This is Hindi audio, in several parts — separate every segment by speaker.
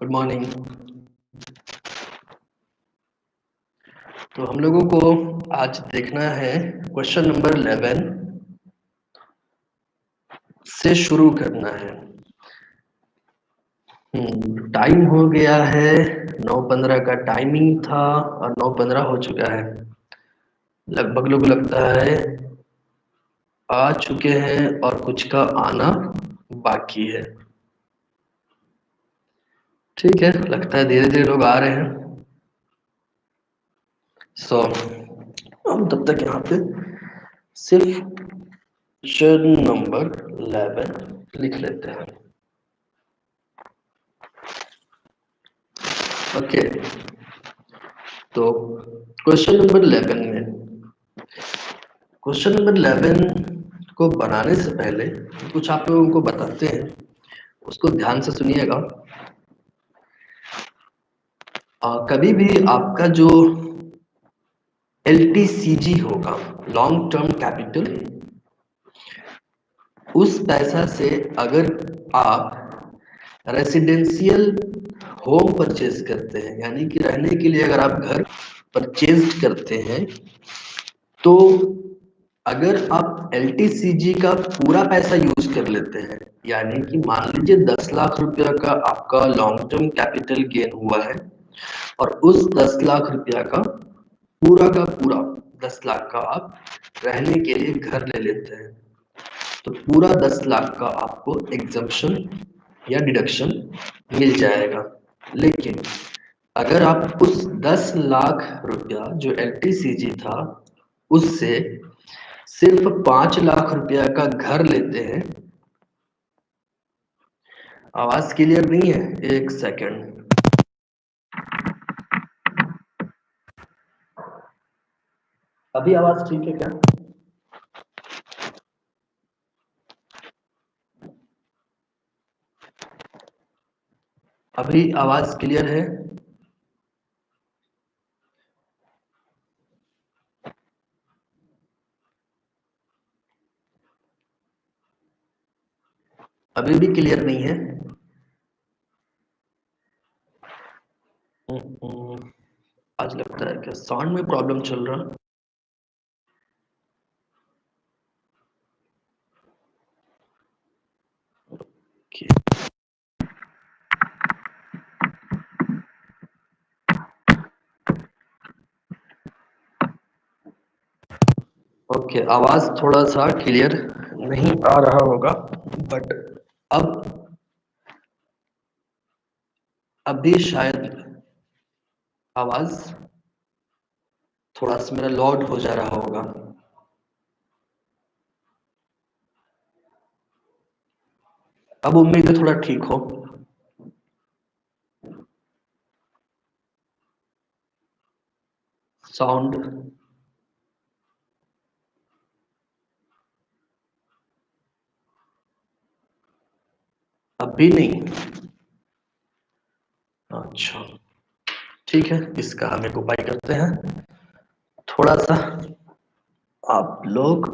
Speaker 1: Good morning. तो हम लोगों को आज देखना है क्वेश्चन नंबर 11 से शुरू करना है। टाइम हो गया है 9:15 का टाइमिंग था और 9:15 हो चुका है। लगभग लोग लगता है आ चुके हैं और कुछ का आना बाकी है। ठीक है, लगता है धीरे धीरे लोग आ रहे हैं। सो हम तब तक यहाँ पे सिर्फ क्वेश्चन नंबर 11 लिख लेते हैं। ओके, तो क्वेश्चन नंबर 11 को बनाने से पहले कुछ आप लोगों को बताते हैं, उसको ध्यान से सुनिएगा। कभी भी आपका जो LTCG होगा, लॉन्ग टर्म कैपिटल, उस पैसा से अगर आप रेसिडेंशियल होम परचेज करते हैं, यानी कि रहने के लिए अगर आप घर परचेज करते हैं, तो अगर आप LTCG का पूरा पैसा यूज कर लेते हैं, यानी कि मान लीजिए 10 लाख रुपया का आपका लॉन्ग टर्म कैपिटल गेन हुआ है और उस 10 लाख रुपया का पूरा 10 लाख का आप रहने के लिए घर ले लेते हैं, तो पूरा 10 लाख का आपको एग्जम्पशन या डिडक्शन मिल जाएगा। लेकिन अगर आप उस 10 लाख रुपया जो LTCG था उससे सिर्फ 5 लाख रुपया का घर लेते हैं। आवाज क्लियर नहीं है? एक सेकंड। अभी आवाज ठीक है क्या? अभी आवाज क्लियर है? अभी भी क्लियर नहीं है? आज लगता है कि साउंड में प्रॉब्लम चल रहा। ओके, आवाज थोड़ा सा क्लियर नहीं आ रहा होगा, बट अभी शायद आवाज थोड़ा सा मेरा लॉड हो जा रहा होगा। अब उम्मीद है थोड़ा ठीक हो। साउंड अभी नहीं? अच्छा, ठीक है, इसका हम एक उपाय करते हैं। थोड़ा सा आप लोग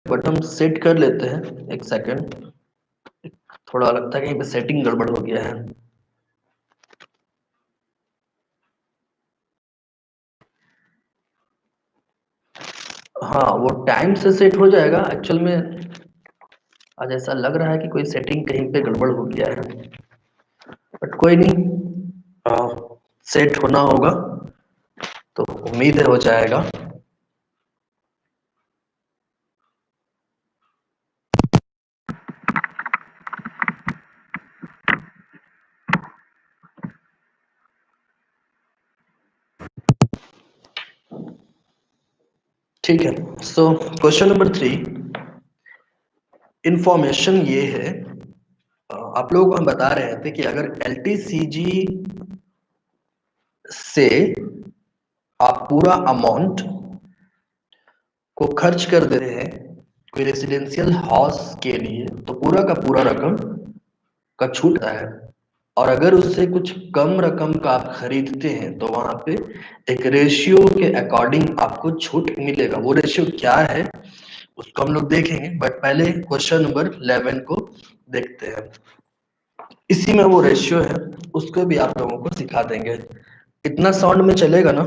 Speaker 1: बटन सेट कर लेते हैं। एक सेकंड, थोड़ा लगता है कहीं पे सेटिंग गड़बड़ हो गया है। हाँ, वो टाइम से सेट हो जाएगा। एक्चुअल में आज ऐसा लग रहा है कि कोई सेटिंग कहीं पे गड़बड़ हो गया है, बट कोई नहीं, सेट होना होगा तो उम्मीद है हो जाएगा। ठीक है, सो क्वेश्चन नंबर 3 इंफॉर्मेशन ये है, आप लोगों को हम बता रहे थे कि अगर LTCG से आप पूरा अमाउंट को खर्च कर दे रहे हैं कोई रेसिडेंशियल हाउस के लिए, तो पूरा का पूरा रकम का छूट है। और अगर उससे कुछ कम रकम का आप खरीदते हैं तो वहां पे एक रेशियो के अकॉर्डिंग आपको छूट मिलेगा। वो रेशियो क्या है उसको हम लोग देखेंगे, बट पहले क्वेश्चन नंबर 11 को देखते हैं। इसी में वो रेशियो है, उसको भी आप लोगों को सिखा देंगे। इतना साउंड में चलेगा ना?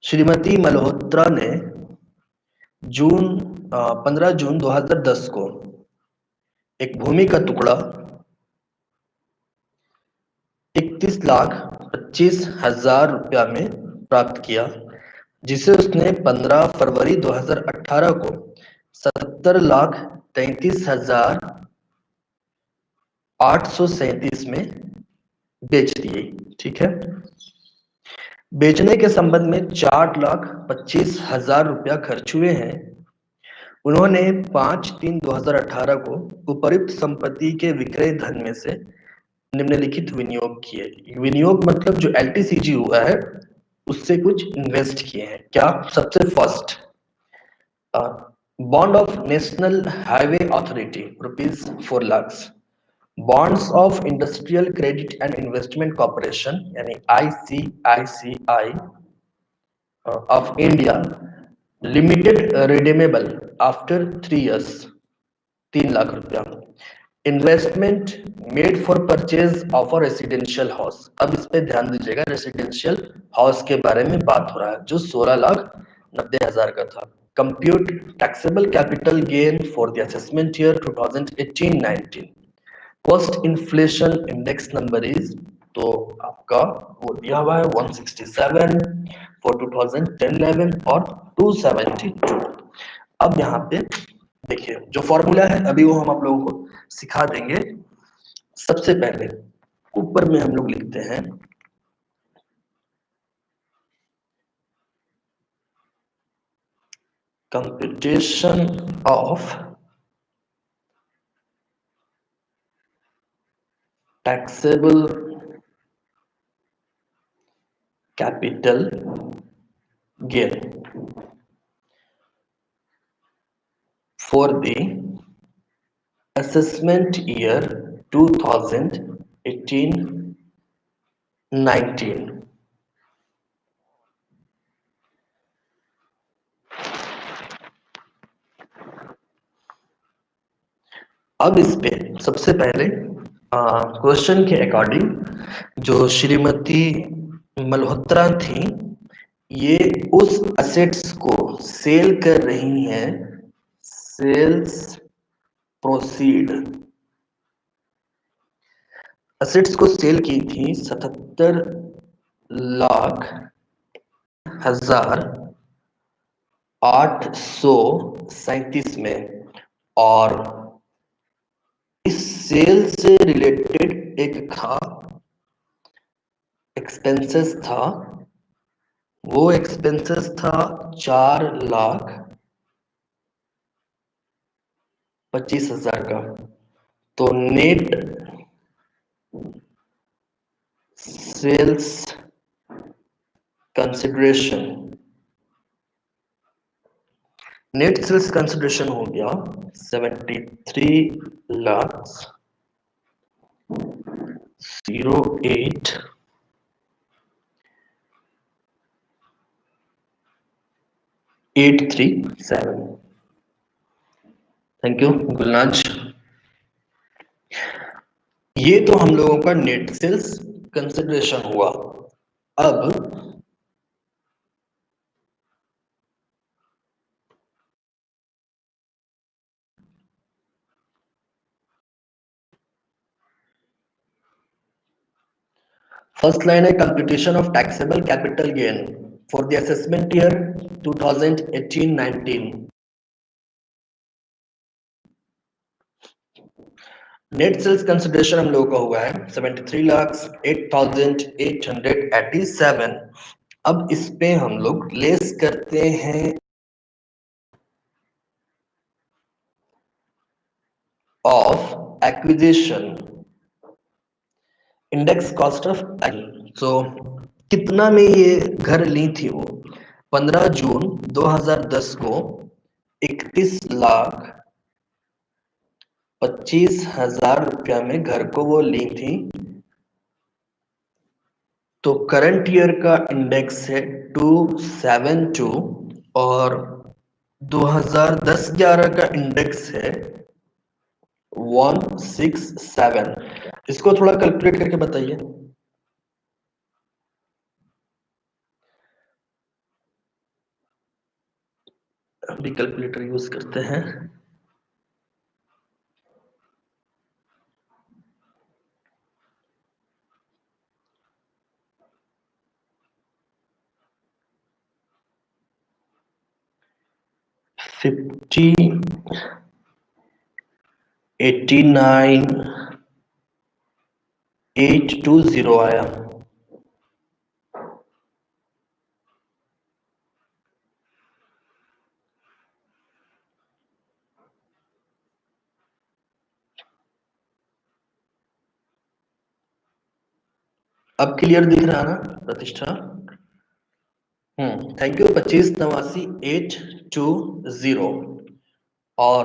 Speaker 1: श्रीमती मल्होत्रा ने 15 जून 2010 को एक भूमि का टुकड़ा 31,25,000 रुपया में प्राप्त किया, जिसे उसने 15 फरवरी 2018 को 70,33,837 में बेच दिए। ठीक है, बेचने के संबंध में 4,25,000 रुपया खर्च हुए हैं। उन्होंने 5/3/2018 को उपरोक्त संपत्ति के विक्रय धन में से निम्नलिखित विनियोग किए। विनियोग मतलब जो LTCG हुआ है उससे कुछ इन्वेस्ट किए हैं। क्या? सबसे first, bond of national highway authority ₹4 lakh, bonds of industrial credit and investment corporation यानी ICICI of India limited redeemable after 3 years 3 lakh रुपया। Investment made for purchase of a residential house. अब इस पे ध्यान दीजिएगा, रेसिडेंशियल हाउस के बारे में बात हो रहा है जो 16,90,000 का था। Compute taxable capital gain for the assessment year 2018-19। Post inflation index number is, तो आपका वो दिया हुआ है 167 फॉर 2010-11 और 272। अब यहाँ पे देखिए जो फॉर्मूला है अभी वो हम आप लोगों को सिखा देंगे। सबसे पहले ऊपर में हम लोग लिखते हैं computation of taxable capital gain for the assessment year 2018-19। अब इस पे सबसे पहले क्वेश्चन के अकॉर्डिंग जो श्रीमती मल्होत्रा थी ये उस असेट्स को सेल कर रही हैं, सेल्स प्रोसीड, असेट्स को सेल की थी 77,0837 में, और इस सेल से रिलेटेड एक था एक्सपेंसेस था, वो एक्सपेंसेस था 4,25,000 का। तो net sales consideration, net sales consideration हो गया 73,08,837। Thank you Gulnaz. ये तो हम लोगों का नेट सेल्स कंसिडरेशन हुआ। अब फर्स्ट लाइन है computation of taxable capital gain for the assessment year 2018-19। Net sales consideration हम लोगों का हुआ है 73,08,887। अब इस पे हम लोग लेस करते हैं of acquisition index cost of. So कितना में ये घर ली थी वो 15 जून 2010 को 31,25,000 रुपया में घर को वो ली थी। तो करंट ईयर का इंडेक्स है 272 और 2010-11 का इंडेक्स है 167। इसको थोड़ा कैलकुलेट करके बताइए। अभी कैलकुलेटर यूज करते हैं। फिफ्टी 89 820 आया। अब क्लियर दिख रहा है ना प्रतिष्ठा? Thank you. 25,89,820 और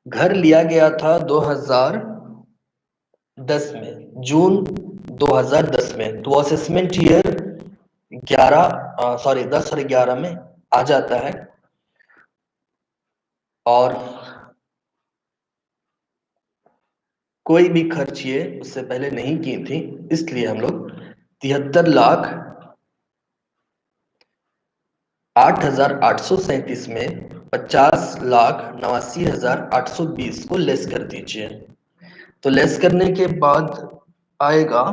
Speaker 1: घर लिया गया था 2010 में, जून 2010 में। तो असेसमेंट ईयर 10 और 11 में आ जाता है। और कोई भी खर्च ये उससे पहले नहीं की थी, इसलिए हम लोग 73,08,837 में 50,89,820 को लेस कर दीजिए। तो लेस करने के बाद आएगा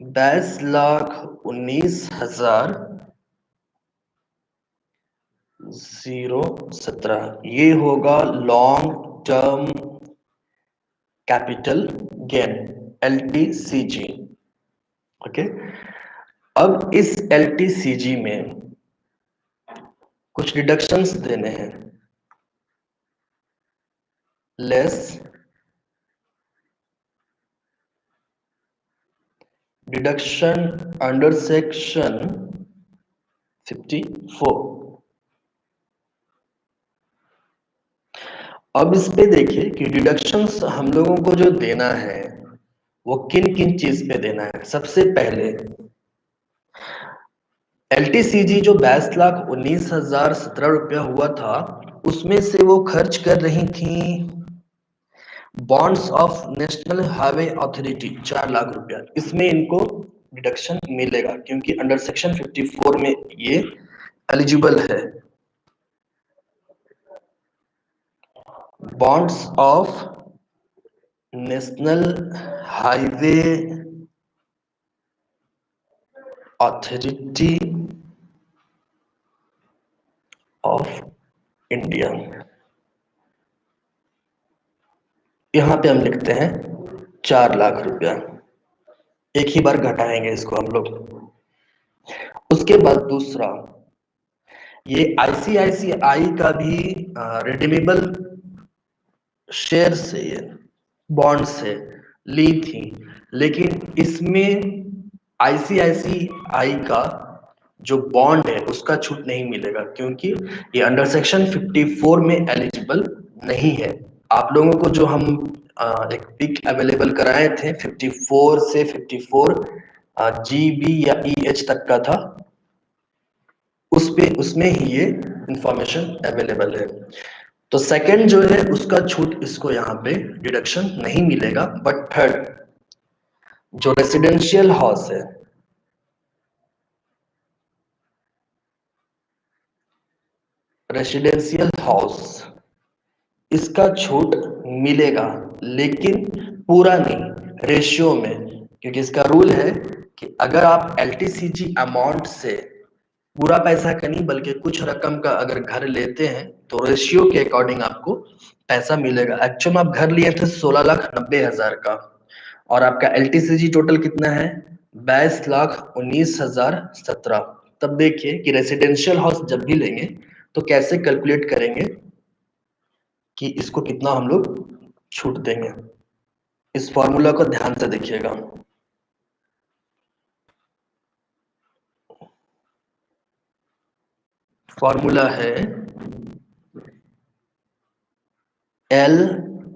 Speaker 1: 22,19,017। ये होगा long term capital gain, LTCG। Okay, अब इस LTCG में कुछ डिडक्शंस देने हैं। Less deduction under section 54। अब इस पे देखिए कि डिडक्शंस हम लोगों को जो देना है वो किन किन चीज पे देना है। सबसे पहले LTCG जो 22,19,017 रुपया हुआ था, उसमें से वो खर्च कर रही थी bonds of national highway authority 4 lakh रुपया। इसमें इनको डिडक्शन मिलेगा क्योंकि अंडर सेक्शन 54 में ये एलिजिबल है। Bonds of national highway authority of India, यहां पे हम लिखते हैं 4 लाख रुपया। एक ही बार घटाएंगे इसको हम लोग। उसके बाद दूसरा, ये ICICI का भी रिडीमेबल शेयर से, बॉन्ड से ली थी, लेकिन इसमें ICICI का जो बॉन्ड है उसका छूट नहीं मिलेगा क्योंकि ये अंडर सेक्शन 54 में एलिजिबल नहीं है। आप लोगों को जो हम एक पिक अवेलेबल कराए थे 54 से 54 GB या EH तक का था, उसमें ही ये इंफॉर्मेशन अवेलेबल है। तो सेकंड जो है उसका छूट इसको यहाँ पे डिडक्शन नहीं मिलेगा। बट थर्ड जो रेसिडेंशियल हाउस है, रेसिडेंशियल हाउस, इसका छूट मिलेगा लेकिन पूरा नहीं, रेशियो में। क्योंकि इसका रूल है कि अगर आप LTCG अमाउंट से पूरा पैसा का नहीं बल्कि कुछ रकम का अगर घर लेते हैं तो रेशियो के अकॉर्डिंग आपको पैसा मिलेगा। एक्चुअल में आप घर लिए थे 16,90,000 का और आपका LTCG टोटल कितना है 22,19,017। तब देखिए कि रेसिडेंशियल हाउस जब भी लेंगे तो कैसे कैलकुलेट करेंगे कि इसको कितना हम लोग छूट देंगे। इस फॉर्मूला को ध्यान से देखिएगा। फॉर्मूला है LTCG,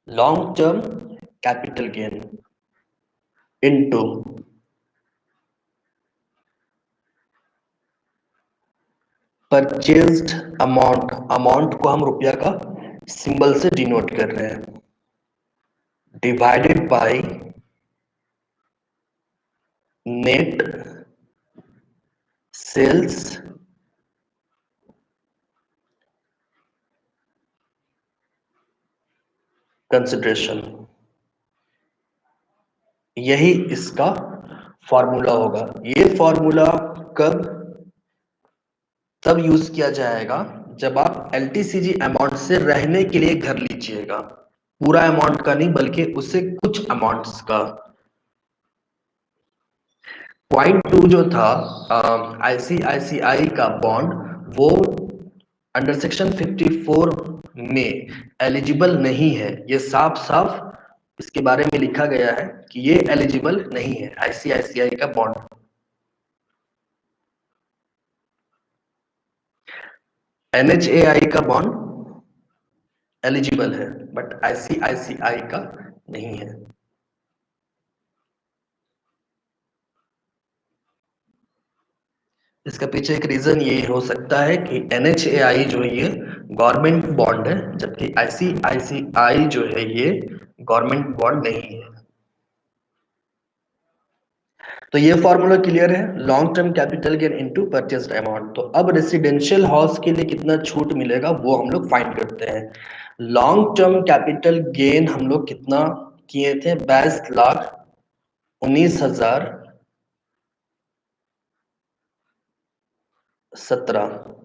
Speaker 1: long term capital gain, into purchased amount, amount को हम रुपया का सिंबल से डिनोट कर रहे हैं, divided by net sales consideration. यही इसका फॉर्मूला होगा। ये फॉर्मूला कब तब यूज किया जाएगा जब आप LTCG अमाउंट से रहने के लिए घर लीजिएगा, पूरा अमाउंट का नहीं बल्कि उससे कुछ अमाउंट्स का। पॉइंट 2 जो था ICICI का बॉन्ड, वो अंडर सेक्शन 54 में एलिजिबल नहीं है। ये साफ साफ इसके बारे में लिखा गया है कि ये एलिजिबल नहीं है ICICI का बॉन्ड। NHAI का बॉन्ड एलिजिबल है बट ICICI का नहीं है। इसका पीछे एक रीजन ये हो सकता है कि NHAI जो है ये गवर्नमेंट बॉन्ड है, जबकि ICICI जो है ये गवर्नमेंट बॉन्ड नहीं है। तो ये फॉर्मूला क्लियर है, long term capital gain into purchased amount. तो अब रेसिडेंशियल हाउस के लिए कितना छूट मिलेगा वो हम लोग फाइंड करते हैं। लॉन्ग टर्म कैपिटल गेन हम लोग कितना किए थे, 22,19,017।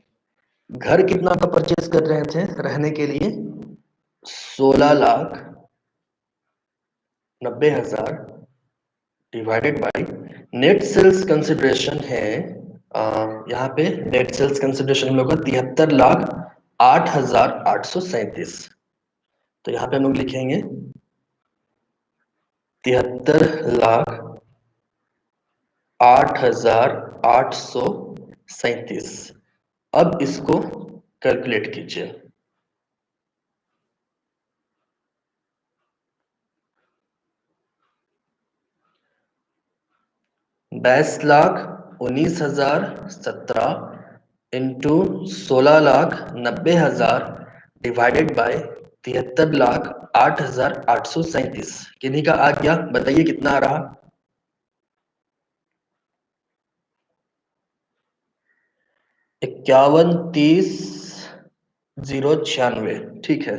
Speaker 1: घर कितना का परचेज कर रहे थे रहने के लिए, 16,90,000 divided by net sales consideration है। यहाँ पे नेट सेल्स कंसिडरेशन हम लोग का 73,08,837। तो यहाँ पे हम लोग लिखेंगे 73,08,837। अब इसको कैलकुलेट कीजिए। $22,19,017 इंटू 16,90,000 डिवाइडेड बाय 73,08,837 किन्हीं का आ गया, बताइए कितना आ रहा। 51,30,96। ठीक है,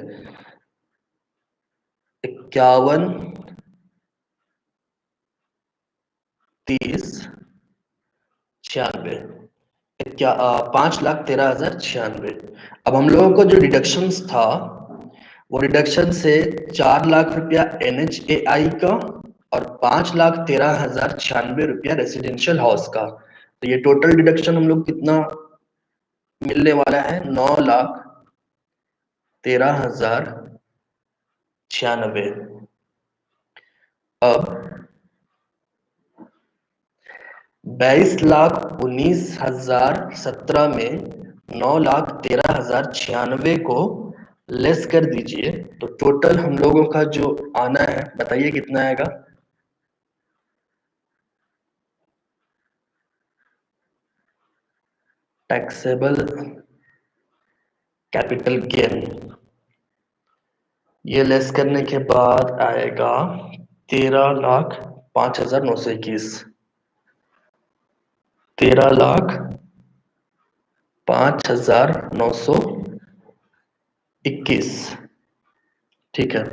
Speaker 1: 51,30,96, 5,13,096। अब हम लोगों को जो डिडक्शंस था वो डिडक्शन से 4 लाख रुपया NHAI का और 5,13,096 रुपया रेसिडेंशियल हाउस का। तो ये टोटल डिडक्शन हम लोग कितना मिलने वाला है, 9,13,096। अब 22,19,017 में 9,13,096 को लेस कर दीजिए, तो टोटल हम लोगों का जो आना है बताइए कितना आएगा। टैक्सेबल कैपिटल गेन ये लेस करने के बाद आएगा 13,05,921। 13,05,921। ठीक है,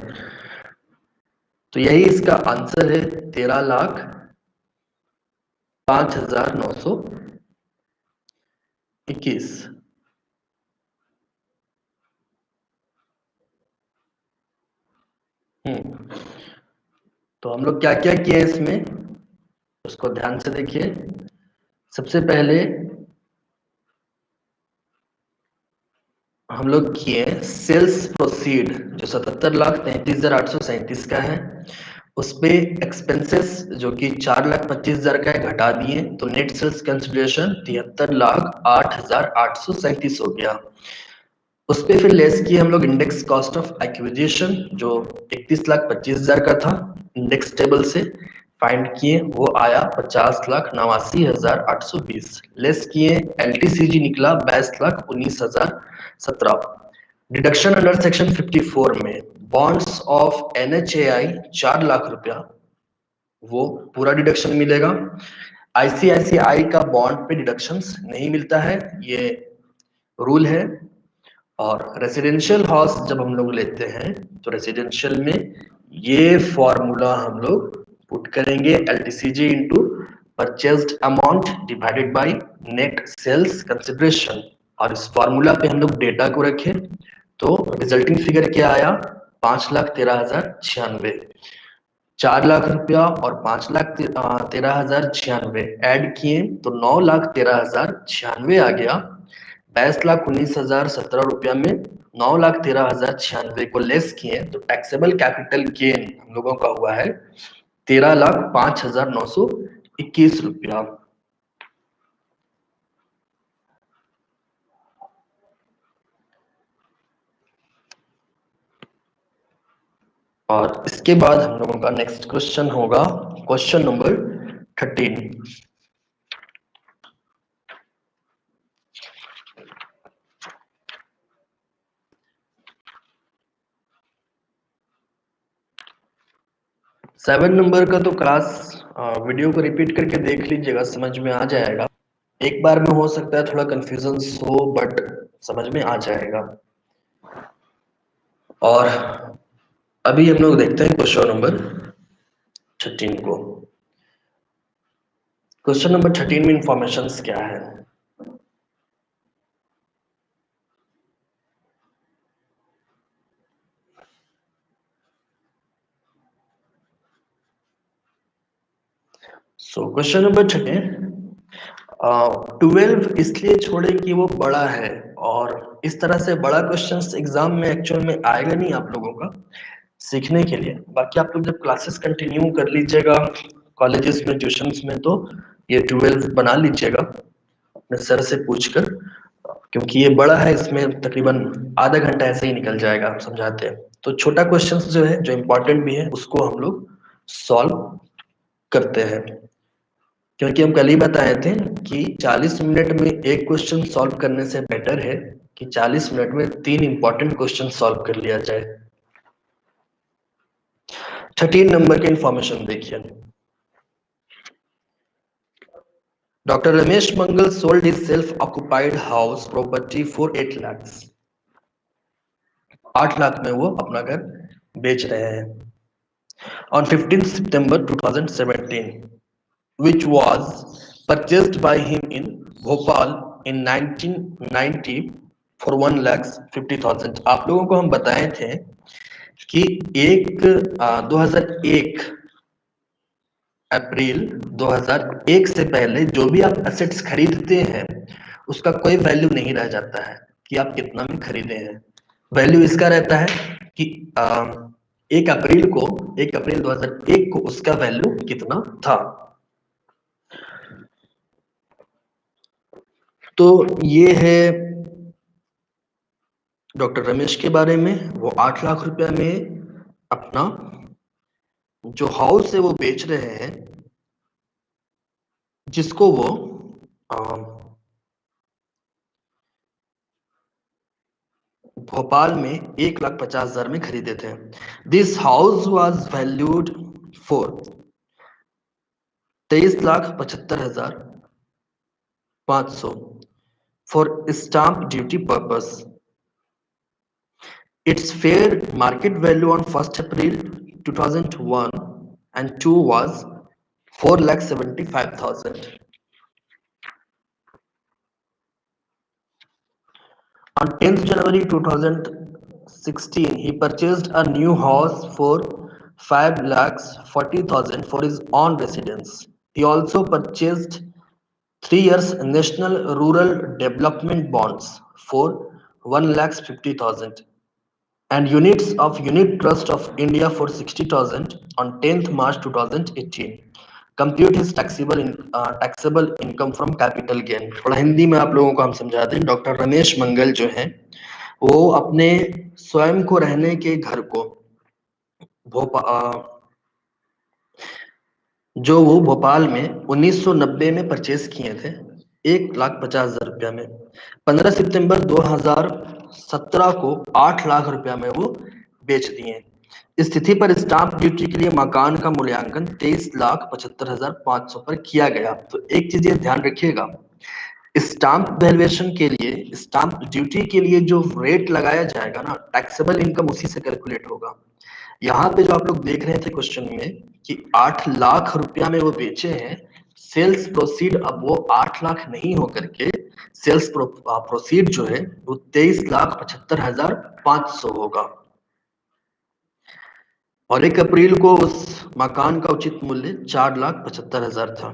Speaker 1: तो यही इसका आंसर है, 13,05,921। तो हम लोग क्या क्या किए इसमें उसको ध्यान से देखिए। सबसे पहले हम लोग किए सेल्स प्रोसीड जो 77,33,837 का है, उस पे एक्सपेंसेस जो कि 4,25,000 का है घटा दिए, तो नेट सेल्स कंसिडरेशन 73,08,837 हो गया। उस पे फिर लेस किए हम लोग इंडेक्स कॉस्ट ऑफ एक्विजिशन जो 31,25,000 का था, इंडेक्स टेबल से फाइंड किए, वो आया 50,89,820। लेस किए एलटीसीजी निकला 22,19,017। डिडक्शन अंडर सेक्शन 54 में बॉन्ड्स ऑफ एनएचएआई 4 लाख रुपया, वो पूरा डिडक्शन मिलेगा। आईसीआईसीआई का बॉन्ड पे डिडक्शंस नहीं मिलता है, ये रूल है। और रेसिडेंशियल हाउस जब हम लोग लेते हैं तो रेसिडेंशियल में ये फॉर्मूला हम लोग पुट करेंगे, LTCG into purchased amount divided by net sales consideration, और इस फॉर्मूला पे हम लोग डेटा को रखें तो रिजल्टिंग फिगर क्या आया, 5,13,096। 4 लाख रुपया और 5,13,096 ऐड किए तो 9,13,096 आ गया। 22,19,017 रुपया में 9,13,096 को लेस किए तो टैक्सेबल कैपिटल गेन हम लोगों का हुआ है 13,05,921 रुपया। और इसके बाद हम लोगों का नेक्स्ट क्वेश्चन होगा क्वेश्चन नंबर 13। सेवन नंबर का तो क्लास वीडियो को रिपीट करके देख लीजिएगा, समझ में आ जाएगा। एक बार में हो सकता है थोड़ा कंफ्यूजन हो, बट समझ में आ जाएगा। और अभी हम लोग देखते हैं क्वेश्चन नंबर 13 को। क्वेश्चन नंबर 13 में इंफॉर्मेशंस क्या है? सो क्वेश्चन नंबर 12 इसलिए छोड़े कि वो बड़ा है, और इस तरह से बड़ा क्वेश्चंस एग्जाम में एक्चुअल में आएगा नहीं आप लोगों का सीखने के लिए। बाकी आप लोग जब क्लासेस कंटिन्यू कर लीजिएगा कॉलेजेस में, ट्यूशंस में, तो ये 12 बना लीजिएगा अपने सर से पूछकर, क्योंकि ये बड़ा है, इसमें तकरीबन आधा घंटा ऐसे ही निकल जाएगा आप समझाते हैं। तो छोटा क्वेश्चंस जो है, जो इम्पोर्टेंट भी है, उसको हम लोग सॉल्व करते हैं। क्योंकि हम कल ही बताए थे कि 40 मिनट में एक क्वेश्चन सॉल्व करने से बेटर है कि 40 मिनट में 3 इंपॉर्टेंट क्वेश्चन सॉल्व कर लिया जाए। 13 नंबर के इंफॉर्मेशन देखिए। Doctor Ramesh Mangal sold his self occupied house property for 8 lakh. 8 lakh में वो अपना घर बेच रहे हैं। On 15 September 2017 which was purchased by him in Bhopal in 1990 for 1,50,000। आप लोगों को हम बताए थे कि 2001 अप्रैल 2001 से पहले जो भी आप एसेट्स खरीदते हैं उसका कोई वैल्यू नहीं रह जाता है कि आप कितना में खरीदे हैं। वैल्यू इसका रहता है कि 1 अप्रैल 2001 को उसका वैल्यू कितना था। तो ये है डॉक्टर रमेश के बारे में। वो 8 लाख रुपया में अपना जो हाउस है वो बेच रहे हैं, जिसको वो भोपाल में 1,50,000 में खरीदे थे। This house was valued for 23,75,500 for stamp duty purpose. Its fair market value on 1st April 2001 and 2 was 4,75,000. On 10th January 2016, he purchased a new house for 5,40,000 for his own residence. He also purchased 3 years National Rural Development Bonds for 1,50,000. and units of Unit Trust of India for 60,000 on 10th March 2018. Compute his taxable income from capital gain. थोड़ा हिंदी में आप लोगों को हम समझाते हैं। डॉक्टर रमेश मंगल जो हैं वो अपने स्वयं को रहने के घर को जो वो भोपाल में 1990 में परचेज किए थे 1,50,000 रुपया में। 15 सितंबर 2017 को 8 लाख रुपया में वो बेच दिए। इस तिथि पर स्टाम्प ड्यूटी के लिए मकान का मूल्यांकन 23,75,500 पर किया गया। तो एक चीज ये ध्यान रखिएगा, स्टाम्प वैल्यूएशन के लिए, स्टाम्प ड्यूटी के लिए जो रेट लगाया जाएगा ना, टैक्सेबल इनकम उसी से कैलकुलेट होगा। यहाँ पे जो आप लोग देख रहे थे क्वेश्चन में कि 8 लाख रुपया में वो बेचे हैं, सेल्स प्रोसीड अब वो 8 लाख नहीं होकर के सेल्स प्रोसीड जो है वो 23,75,500 होगा। और 1 अप्रैल को उस मकान का उचित मूल्य 4,75,000 था।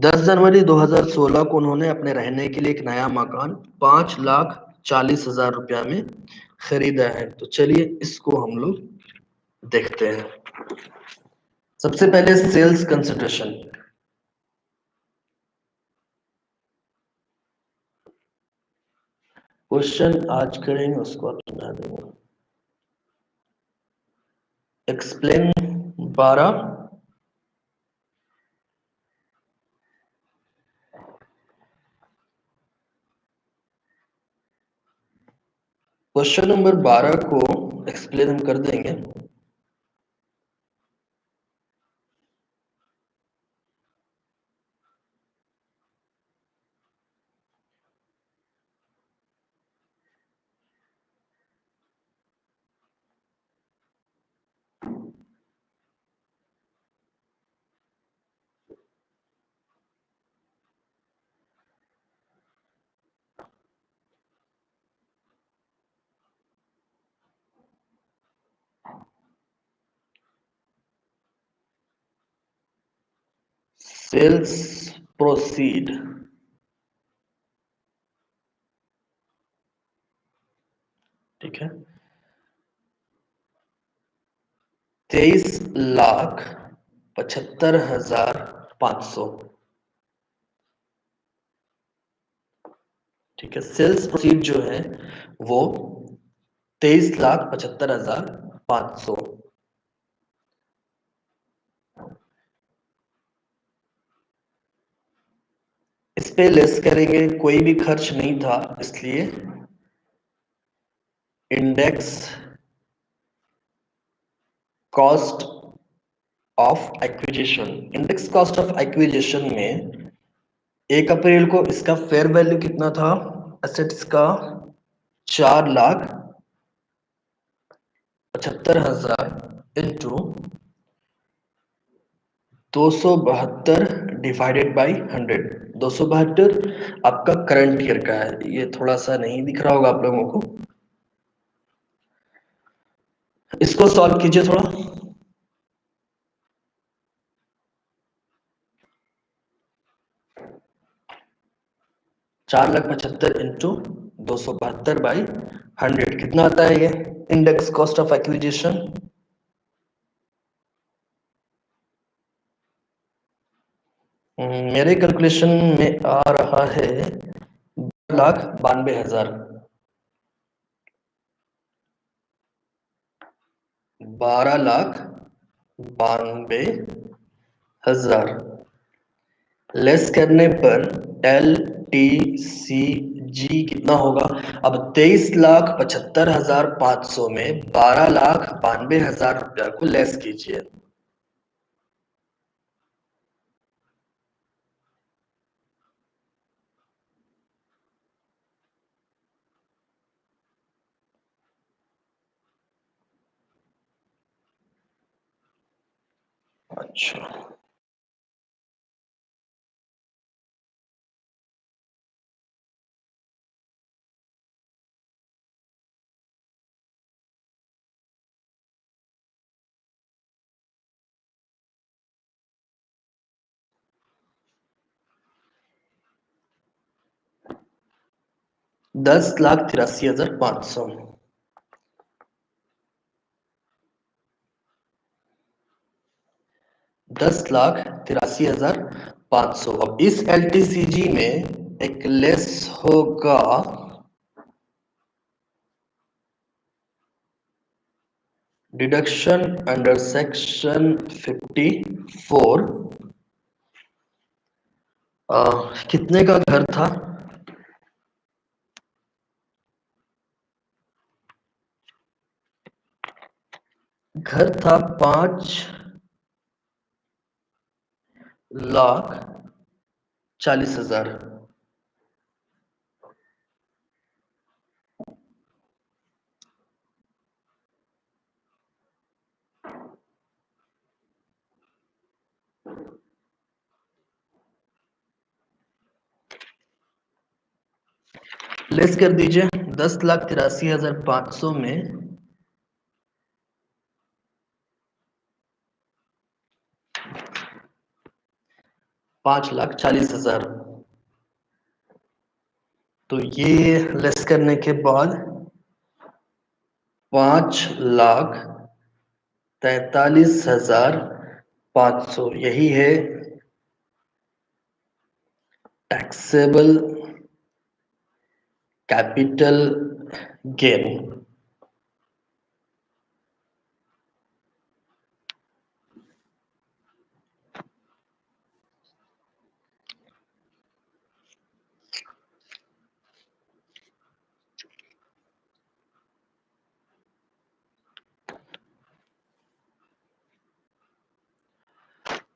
Speaker 1: 10 जनवरी 2016 को उन्होंने अपने रहने के लिए एक नया मकान 5,40,000 रुपया में खरीदा है। तो चलिए इसको हम लोग देखते हैं। सबसे पहले सेल्स कंसिडरेशन। क्वेश्चन आज करेंगे उसको आप सुना देंगे। एक्सप्लेन 12। क्वेश्चन नंबर 12 को एक्सप्लेन हम कर देंगे। सेल्स प्रोसीड, ठीक है, 23,75,500, ठीक है। सेल्स प्रोसीड जो है वो 23,75,500। इस पे लेस करेंगे, कोई भी खर्च नहीं था इसलिए index cost of acquisition, index cost of acquisition में 1 अप्रैल को इसका फेयर वैल्यू कितना था एसेट्स का? 4,75,000 इंटू 272 डिवाइडेड बाई 100। 272 आपका करंट ईयर का है, ये थोड़ा सा नहीं दिख रहा होगा आप लोगों को। इसको सॉल्व कीजिए थोड़ा। 4,75,000 इंटू 272/100 कितना आता है ये इंडेक्स कॉस्ट ऑफ एक्विजिशन? मेरे कैलकुलेशन में आ रहा है 12,92,000। 12,92,000 लेस करने पर LTCG कितना होगा? अब 23,75,500 में 12,92,000 रुपया को लेस कीजिए। अच्छा, ₹10,83,500। 10,83,500। अब इस LTCG में एक लेस होगा डिडक्शन अंडर सेक्शन 54। कितने का घर था? घर था 5,40,000। लेस कर दीजिए 10,83,500 में 5,40,000। तो ये लेस करने के बाद 5,43,500 यही है टैक्सेबल कैपिटल गेन।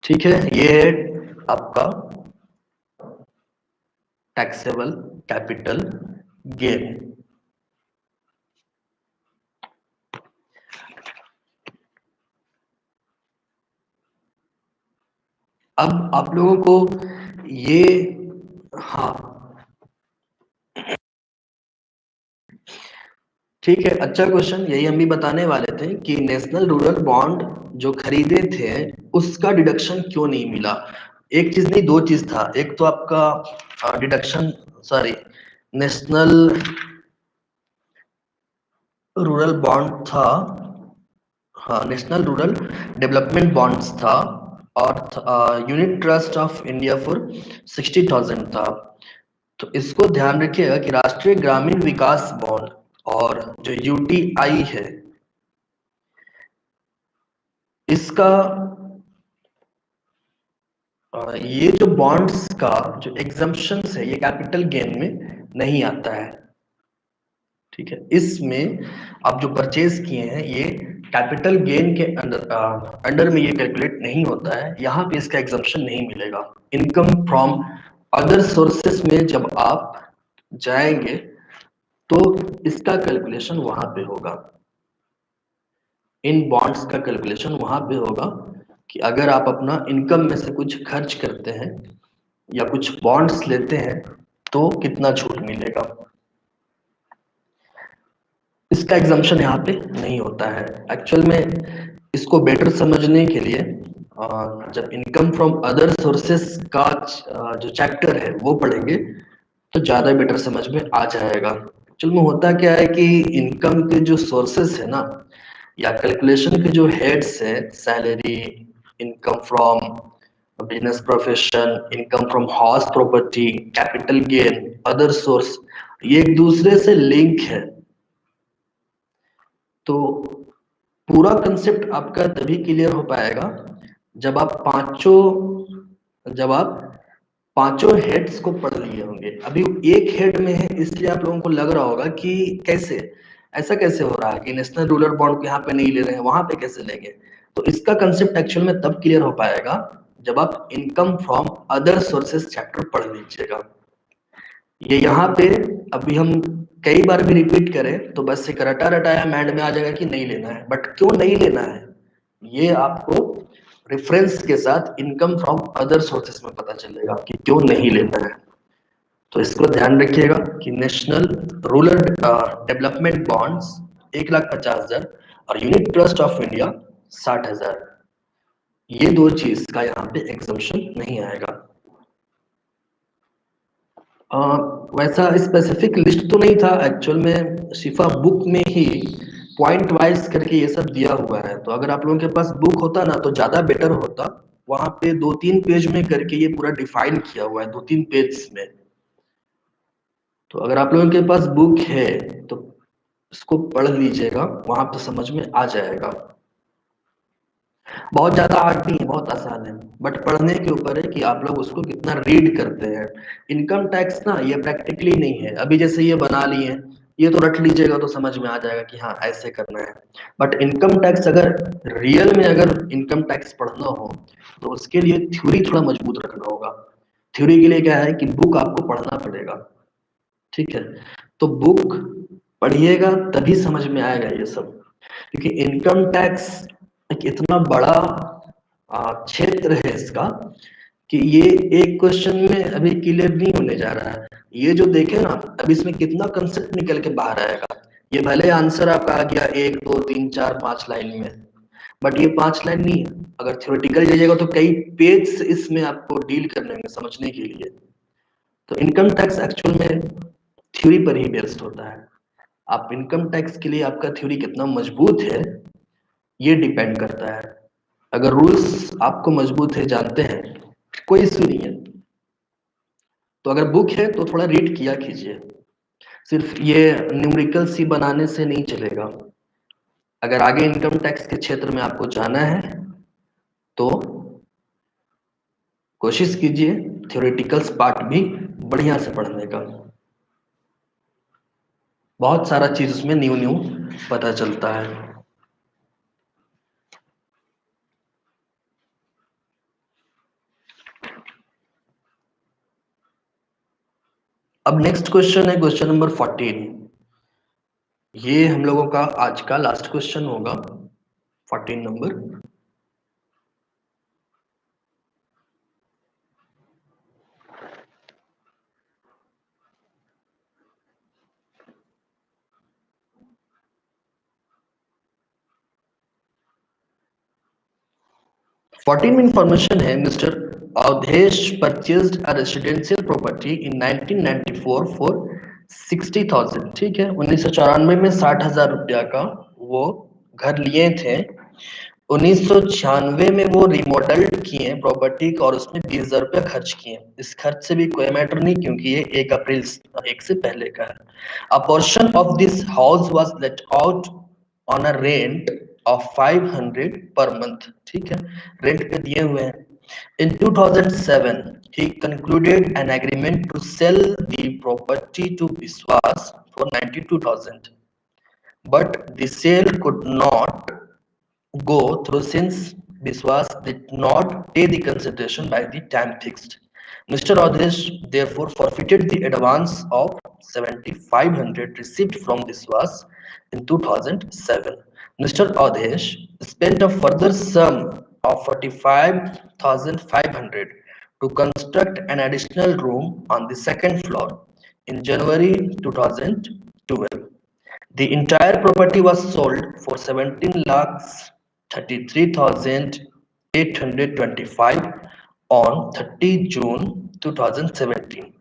Speaker 1: ठीक है, ये है आपका टैक्सेबल कैपिटल गेन। अब आप लोगों को ये, हाँ ठीक है, अच्छा क्वेश्चन। यही हम भी बताने वाले थे कि नेशनल रूरल बॉन्ड जो खरीदे थे उसका डिडक्शन क्यों नहीं मिला। एक चीज नहीं, दो चीज था। एक तो आपका deduction, sorry, national rural bond था, हाँ नेशनल रूरल डेवलपमेंट बॉन्ड्स था, और unit trust of India for 60,000 था। तो इसको ध्यान रखिएगा कि राष्ट्रीय ग्रामीण विकास बॉन्ड और जो UTI है इसका ये जो बॉन्ड्स का जो एग्जम्पशन है ये कैपिटल गेन में नहीं आता है। ठीक है, इसमें आप जो परचेज किए हैं ये कैपिटल गेन के अंडर में ये कैलकुलेट नहीं होता है। यहाँ पे इसका एग्जम्पशन नहीं मिलेगा। इनकम फ्रॉम अदर सोर्सेस में जब आप जाएंगे तो इसका कैलकुलेशन वहां पे होगा। इन बॉन्ड्स का कैलकुलेशन वहां पे होगा कि अगर आप अपना इनकम में से कुछ खर्च करते हैं या कुछ बॉन्ड्स लेते हैं तो कितना छूट मिलेगा। इसका एग्जम्पशन यहाँ पे नहीं होता है। एक्चुअल में इसको बेटर समझने के लिए जब इनकम फ्रॉम अदर सोर्सेस का जो चैप्टर है वो पढ़ेंगे तो ज्यादा बेटर समझ में आ जाएगा। एक्चुअल में होता क्या है कि इनकम के जो सोर्सेस है ना, या कैलकुलेशन के जो हेड्स है, salary, income from business profession, income from house property, capital gain, other source, ये एक दूसरे से लिंक है। तो पूरा कंसेप्ट आपका तभी क्लियर हो पाएगा जब आप पांचों हेड्स को पढ़ लिए होंगे। अभी एक हेड में है इसलिए आप लोगों को लग रहा होगा कि कैसे, ऐसा कैसे हो रहा है कि नेशनल रूरल बॉन्ड को यहाँ पे नहीं ले रहे हैं, वहां पे कैसे लेंगे। तो इसका कंसेप्ट एक्चुअल में तब क्लियर हो पाएगा जब आप income from other sources chapter पढ़ लीजिएगा। ये यहाँ पे अभी हम कई बार भी रिपीट करें तो बस एक रटा रटाया माइंड में आ जाएगा कि नहीं लेना है। बट क्यों नहीं लेना है ये आपको रेफरेंस के साथ इनकम फ्रॉम अदर सोर्सेस में पता चलेगा कि क्यों नहीं लेना है। तो इसको ध्यान रखिएगा कि नेशनल रूरल डेवलपमेंट बॉन्ड्स 1,50,000 और यूनिट ट्रस्ट ऑफ इंडिया 60,000, ये दो चीज का यहाँ पे एग्जम्पशन नहीं आएगा। वैसा स्पेसिफिक लिस्ट तो नहीं था एक्चुअल में, शिफा बुक में ही पॉइंट वाइज करके ये सब दिया हुआ है। तो अगर आप लोगों के पास बुक होता ना तो ज्यादा बेटर होता। वहां पे 2-3 पेज में करके ये पूरा डिफाइन किया हुआ है, 2-3 पेज में। तो अगर आप लोगों के पास बुक है तो इसको पढ़ लीजिएगा, वहां पे समझ में आ जाएगा। बहुत ज्यादा हार्ड नहीं है, बहुत आसान है, बट पढ़ने के ऊपर है कि आप लोग उसको कितना रीड करते हैं। इनकम टैक्स ना ये प्रैक्टिकली नहीं है, अभी जैसे ये बना लिए, ये तो रट लीजिएगा तो समझ में आ जाएगा कि हाँ ऐसे करना है। बट इनकम टैक्स अगर रियल में अगर इनकम टैक्स पढ़ना हो तो उसके लिए थ्योरी थोड़ा मजबूत रखना होगा। थ्योरी के लिए क्या है कि बुक आपको पढ़ना पड़ेगा, ठीक है। तो बुक पढ़िएगा तभी समझ में आएगा ये सब, क्योंकि इनकम टैक्स एक इतना बड़ा क्षेत्र है इसका कि ये एक क्वेश्चन में अभी क्लियर नहीं होने जा रहा है। ये जो देखे ना, अब इसमें कितना कंसेप्ट निकल के बाहर आएगा। ये भले आंसर आपका आ गया 1 2 3 4 5 लाइन में, बट ये 5 लाइन नहीं है। अगर थ्योरेटिकल जाइएगा तो कई पेज इसमें आपको डील करने में समझने के लिए। तो इनकम टैक्स एक्चुअल में थ्योरी पर ही बेस्ड होता है। आप इनकम टैक्स के लिए आपका थ्योरी कितना मजबूत है ये डिपेंड करता है। अगर रूल्स आपको मजबूत है, जानते हैं, कोई इश्यू नहीं है। तो अगर बुक है तो थोड़ा रीड किया कीजिए, सिर्फ ये न्यूमेरिकल सी बनाने से नहीं चलेगा। अगर आगे इनकम टैक्स के क्षेत्र में आपको जाना है तो कोशिश कीजिए थ्योरेटिकल्स पार्ट भी बढ़िया से पढ़ने का। बहुत सारा चीज उसमें न्यू न्यू पता चलता है। अब नेक्स्ट क्वेश्चन है क्वेश्चन नंबर 14। ये हम लोगों का आज का लास्ट क्वेश्चन होगा, 14 नंबर। फोर्टीन इंफॉर्मेशन है, mister Awadhesh purchased a residential property in 1994 for 60,000। ठीक है, 1994 में 60,000 रुपया का वो घर लिए थे। 1996 में वो रिमॉडल्ड किए प्रॉपर्टी को और उसमें 20,000 रुपया खर्च किए। इस खर्च से भी कोई मैटर नहीं, क्योंकि ये 1 अप्रैल 1 से पहले का है। अ portion of this house was let out on a rent of 500 per month. ठीक है, रेंट पे दिए हुए हैं। In 2007, he concluded an agreement to sell the property to Biswas for 92,000. But the sale could not go through since Biswas did not pay the consideration by the time fixed. Mr. Adesh therefore forfeited the advance of 7,500 received from Biswas in 2007. Mr. Adesh spent a further sum of 45,500 to construct an additional room on the second floor in January 2012. The entire property was sold for 17 lakhs 33,825 on 30 June 2017,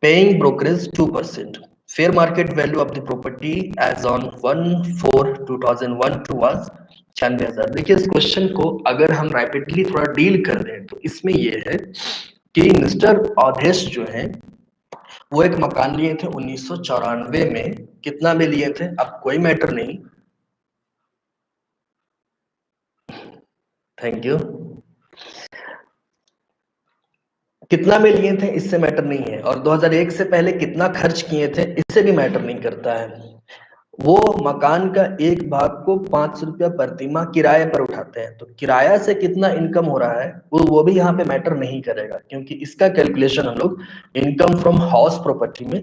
Speaker 1: paying brokerage 2%. Fair market value of the property as on 1/4/2012 was 96,000। देखिए, इस क्वेश्चन को अगर हम रैपिडली थोड़ा डील कर रहे हैं तो इसमें ये है कि मिस्टर अवधेश जो है वो एक मकान लिए थे 1994 में। कितना में लिए थे, अब कोई मैटर नहीं, थैंक यू। कितना में लिए थे इससे मैटर नहीं है, और 2001 से पहले कितना खर्च किए थे इससे भी मैटर नहीं करता है। वो मकान का एक भाग को 500 रुपया प्रति माह किराए पर उठाते हैं, तो किराया से कितना इनकम हो रहा है वो भी यहाँ पे मैटर नहीं करेगा, क्योंकि इसका कैलकुलेशन हम लोग इनकम फ्रॉम हाउस प्रॉपर्टी में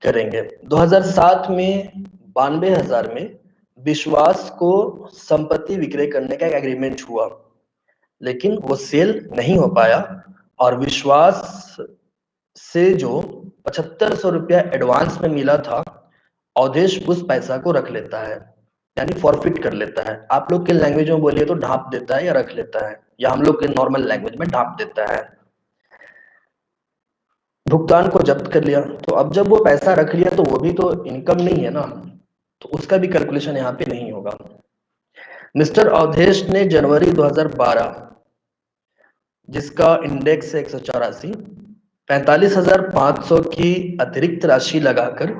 Speaker 1: करेंगे। 2007 में 92,000 में विश्वास को संपत्ति विक्रय करने का एक एग्रीमेंट हुआ, लेकिन वो सेल नहीं हो पाया, और विश्वास से जो 7,500 रुपया एडवांस में मिला था, अवधेश उस पैसा को रख लेता है, यानी फॉरफिट कर लेता है। आप लोग के लैंग्वेज में बोलिए तो ढांप देता है या रख लेता है, या हम लोग के नॉर्मल लैंग्वेज में ढांप देता है। भुगतान को जब्त कर लिया, तो अब जब वो पैसा रख लिया तो वो भी तो इनकम नहीं है ना, तो उसका भी कैलकुलेशन यहाँ पे नहीं होगा। मिस्टर अवधेश ने जनवरी 2012 जिसका इंडेक्स है 184, 45,500 की अतिरिक्त राशि लगाकर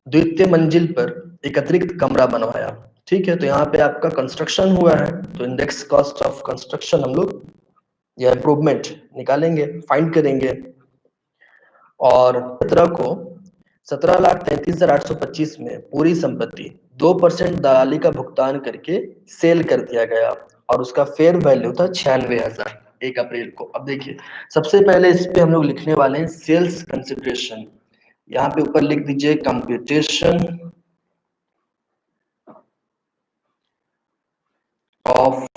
Speaker 1: द्वितीय मंजिल पर एक अतिरिक्त कमरा बनवाया। ठीक है, तो यहाँ पे आपका कंस्ट्रक्शन हुआ है, तो इंडेक्स कॉस्ट ऑफ कंस्ट्रक्शन हम लोग या इम्प्रूवमेंट निकालेंगे, फाइंड करेंगे। और 17,33,825 में पूरी संपत्ति 2% दलाली का भुगतान करके सेल कर दिया गया और उसका फेयर वैल्यू था 96,000 1 अप्रैल को। अब देखिए, सबसे पहले इस पे हम लोग लिखने वाले हैं सेल्स कंसिडरेशन। यहाँ पे ऊपर लिख दीजिए computation of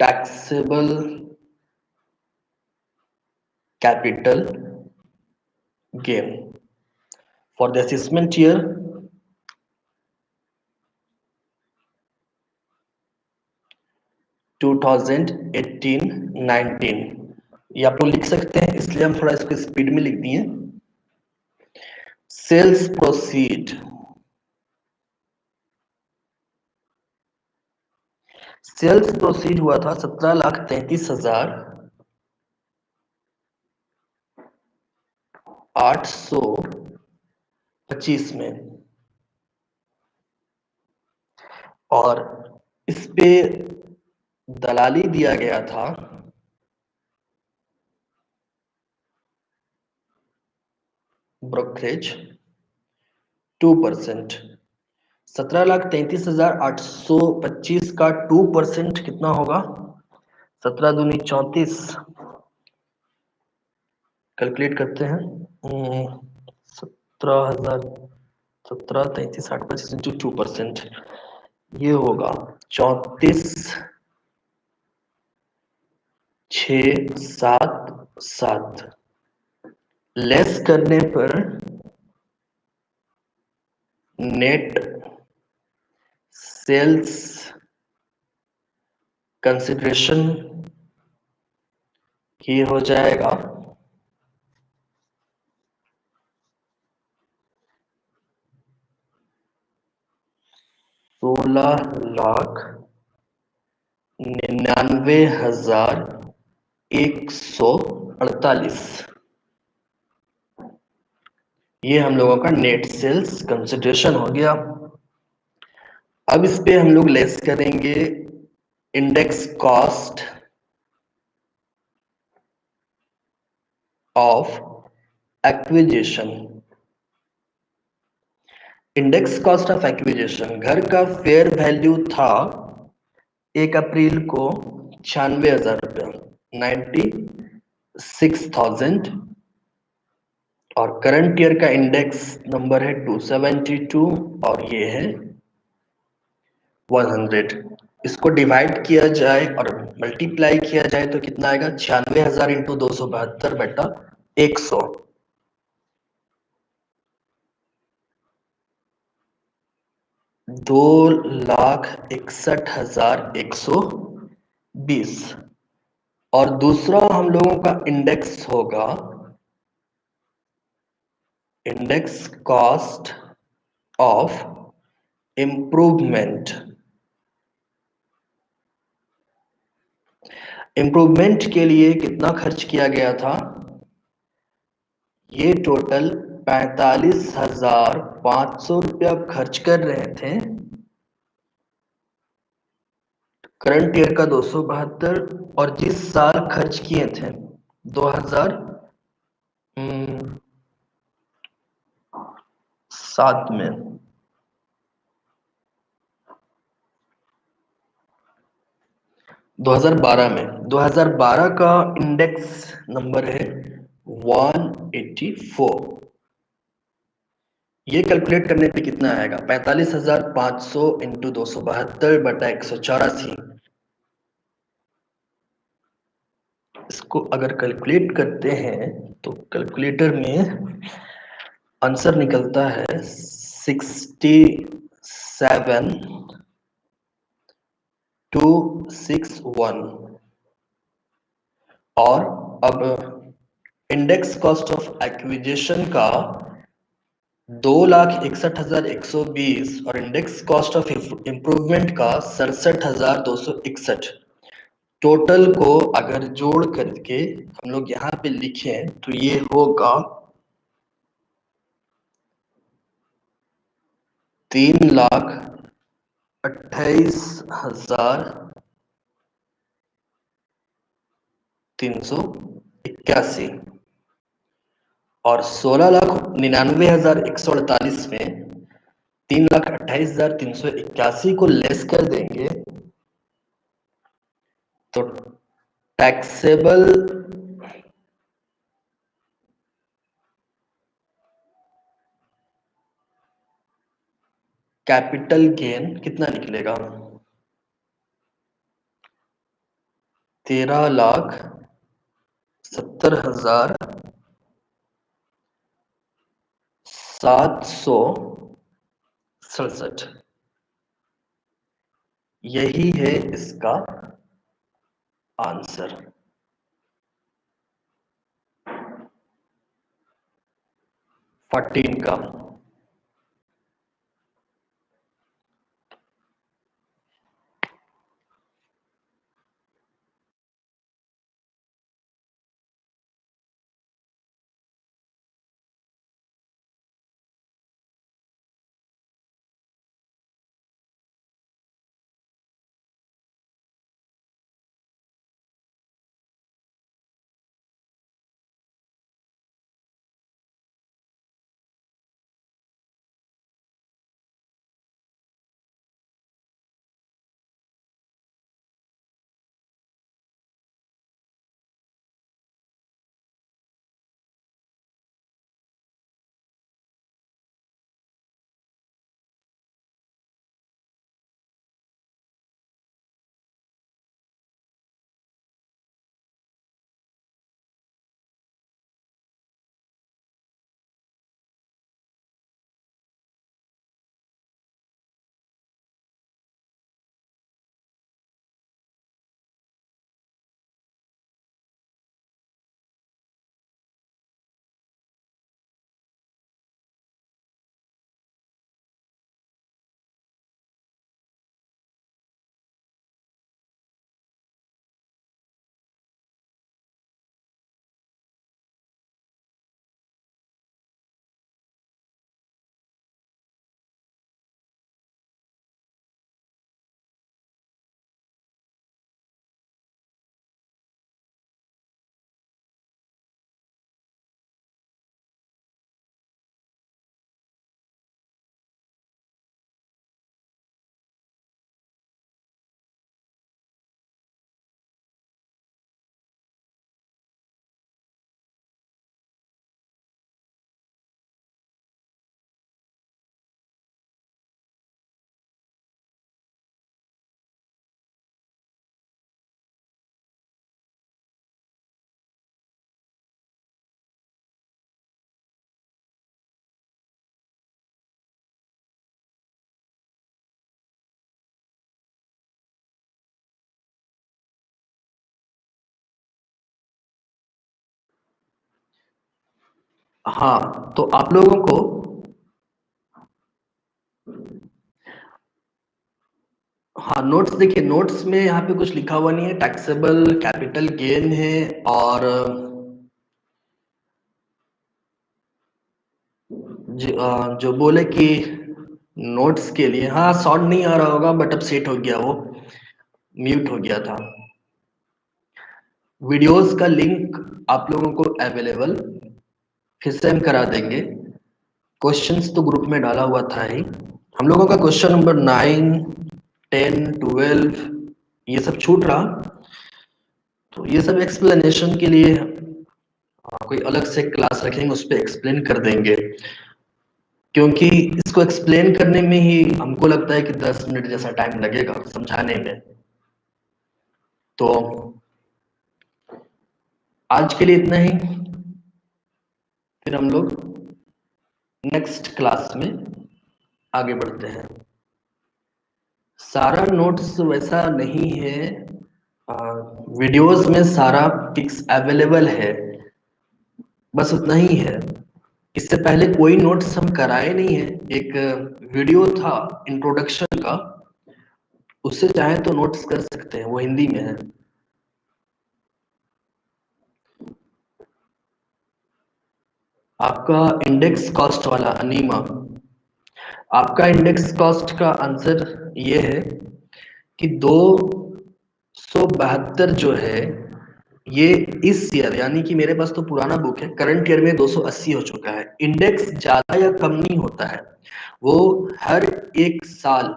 Speaker 1: taxable capital gain for the assessment year 2018-19। ये आप लोग लिख सकते हैं, इसलिए हम थोड़ा इसको स्पीड में लिख दिए। सेल्स प्रोसीड, सेल्स प्रोसीड हुआ था 17,33,825 में, और इस पे दलाली दिया गया था ब्रोकरेज 2%। 17,33,825 का 2% कितना होगा? 17 दूनी 34, कैलकुलेट करते हैं। 17,000, 17,33,825 इंटू 2%, ये होगा 34,677। लेस करने पर नेट सेल्स कंसिडरेशन ये हो जाएगा 16,99,148। ये हम लोगों का नेट सेल्स कंसिडरेशन हो गया। अब इस पे हम लोग लेस करेंगे index cost of acquisition. Index cost of acquisition, घर का फेयर वैल्यू था 1 अप्रैल को 96,000 रुपया, 96,000, और करंट ईयर का इंडेक्स नंबर है 272 और ये है 100। इसको डिवाइड किया जाए और मल्टीप्लाई किया जाए तो कितना आएगा? 96,000 इंटू 272 बटा 100। 2,61,120। और दूसरा हम लोगों का इंडेक्स होगा index cost of improvement. Improvement के लिए कितना खर्च किया गया था? ये टोटल 45,500 रुपया खर्च कर रहे थे। करंट ईयर का 272, और जिस साल खर्च किए थे 2007 में, 2012 का इंडेक्स नंबर है 184। ये कैलकुलेट करने पे कितना आएगा? 45,500 इंटू 272 बटा 184। इसको अगर कैलकुलेट करते हैं तो कैलकुलेटर में आंसर निकलता है 67,261। और अब इंडेक्स कॉस्ट ऑफ एक्विजिशन का 2,61,120 और इंडेक्स कॉस्ट ऑफ इम्प्रूवमेंट का 67,261, टोटल को अगर जोड़ करके हम लोग यहाँ पे लिखें तो ये होगा 3,28,381 और 16,99,148 में 3,28,381 को लेस कर देंगे तो टैक्सेबल कैपिटल गेन कितना निकलेगा? 13,70,767 यही है इसका आंसर। फोर्टीन का हाँ, तो आप लोगों को हाँ नोट्स देखिए, नोट्स में यहाँ पे कुछ लिखा हुआ नहीं है, टैक्सेबल कैपिटल गेन है और जो बोले कि नोट्स के लिए, हाँ साउंड नहीं आ रहा होगा बट अब सेट हो गया, वो म्यूट हो गया था। वीडियोस का लिंक आप लोगों को अवेलेबल फिर से हम करा देंगे। क्वेश्चंस तो ग्रुप में डाला हुआ था ही। हम लोगों का क्वेश्चन नंबर 9, 10, 12 ये सब छूट रहा, तो ये सब एक्सप्लेनेशन के लिए कोई अलग से क्लास रखेंगे, उस पर एक्सप्लेन कर देंगे, क्योंकि इसको एक्सप्लेन करने में ही हमको लगता है कि 10 मिनट जैसा टाइम लगेगा समझाने में। तो आज के लिए इतना ही, फिर हम लोग नेक्स्ट क्लास में आगे बढ़ते हैं। सारा नोट्स वैसा नहीं है, वीडियोस में सारा पिक्स अवेलेबल है, बस उतना ही है। इससे पहले कोई नोट्स हम कराए नहीं है, एक वीडियो था इंट्रोडक्शन का, उससे चाहे तो नोट्स कर सकते हैं, वो हिंदी में है। आपका इंडेक्स कॉस्ट वाला अनीमा, आपका इंडेक्स कॉस्ट का आंसर ये है कि 272 जो है ये इस ईयर, यानी कि मेरे पास तो पुराना बुक है, करंट ईयर में 280 हो चुका है। इंडेक्स ज्यादा या कम नहीं होता है, वो हर एक साल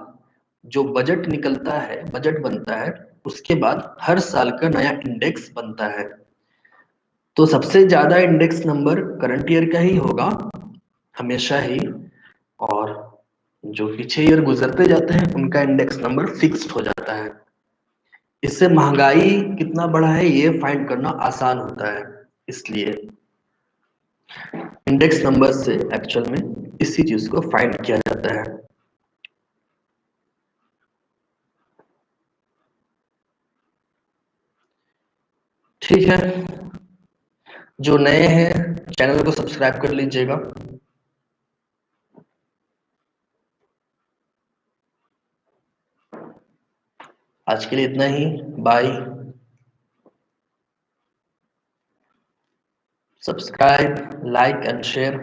Speaker 1: जो बजट निकलता है, बजट बनता है, उसके बाद हर साल का नया इंडेक्स बनता है। तो सबसे ज्यादा इंडेक्स नंबर करंट ईयर का ही होगा हमेशा ही, और जो पीछे ईयर गुजरते जाते हैं उनका इंडेक्स नंबर फिक्स्ड हो जाता है। इससे महंगाई कितना बढ़ा है ये फाइंड करना आसान होता है, इसलिए इंडेक्स नंबर से एक्चुअल में इसी चीज को फाइंड किया जाता है। ठीक है, जो नए हैं चैनल को सब्सक्राइब कर लीजिएगा। आज के लिए इतना ही, bye. Subscribe, like and share.